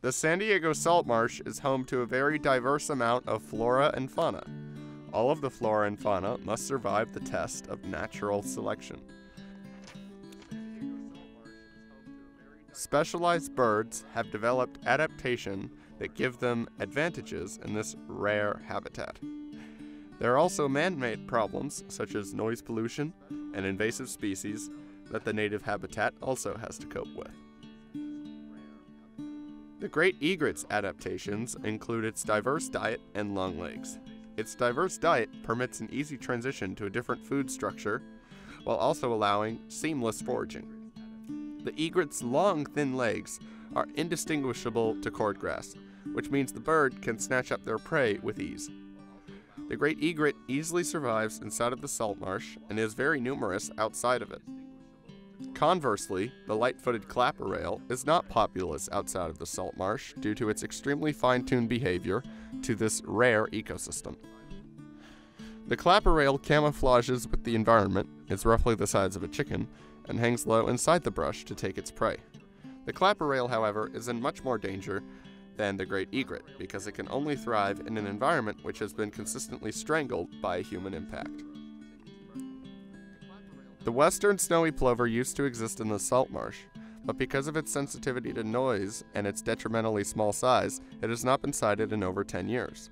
The San Diego salt marsh is home to a very diverse amount of flora and fauna. All of the flora and fauna must survive the test of natural selection. Specialized birds have developed adaptation that give them advantages in this rare habitat. There are also man-made problems, such as noise pollution and invasive species, that the native habitat also has to cope with. The great egret's adaptations include its diverse diet and long legs. Its diverse diet permits an easy transition to a different food structure, while also allowing seamless foraging. The egret's long, thin legs are indistinguishable to cordgrass, which means the bird can snatch up their prey with ease. The great egret easily survives inside of the salt marsh and is very numerous outside of it. Conversely, the light-footed clapper rail is not populous outside of the salt marsh due to its extremely fine-tuned behavior to this rare ecosystem. The clapper rail camouflages with the environment, is roughly the size of a chicken, and hangs low inside the brush to take its prey. The clapper rail, however, is in much more danger than the great egret because it can only thrive in an environment which has been consistently strangled by a human impact. The western snowy plover used to exist in the salt marsh, but because of its sensitivity to noise and its detrimentally small size, it has not been sighted in over 10 years.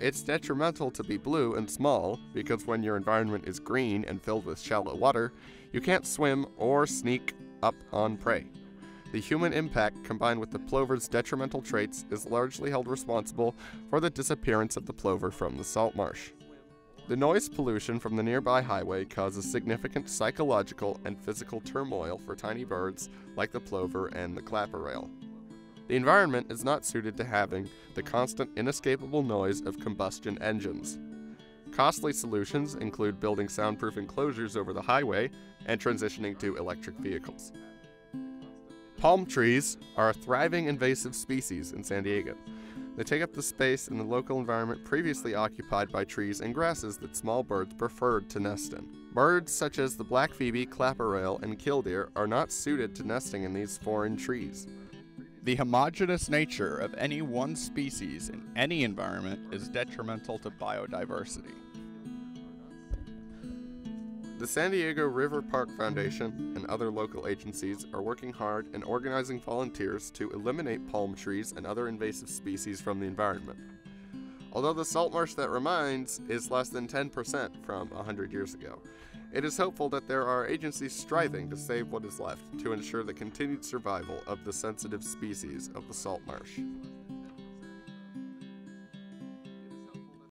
It's detrimental to be blue and small because when your environment is green and filled with shallow water, you can't swim or sneak up on prey. The human impact combined with the plover's detrimental traits is largely held responsible for the disappearance of the plover from the salt marsh. The noise pollution from the nearby highway causes significant psychological and physical turmoil for tiny birds like the plover and the clapper rail. The environment is not suited to having the constant, inescapable noise of combustion engines. Costly solutions include building soundproof enclosures over the highway and transitioning to electric vehicles. Palm trees are a thriving invasive species in San Diego. They take up the space in the local environment previously occupied by trees and grasses that small birds preferred to nest in. Birds such as the black phoebe, clapper rail, and killdeer are not suited to nesting in these foreign trees. The homogeneous nature of any one species in any environment is detrimental to biodiversity. The San Diego River Park Foundation and other local agencies are working hard and organizing volunteers to eliminate palm trees and other invasive species from the environment. Although the salt marsh that remains is less than 10% from 100 years ago, it is hopeful that there are agencies striving to save what is left to ensure the continued survival of the sensitive species of the salt marsh.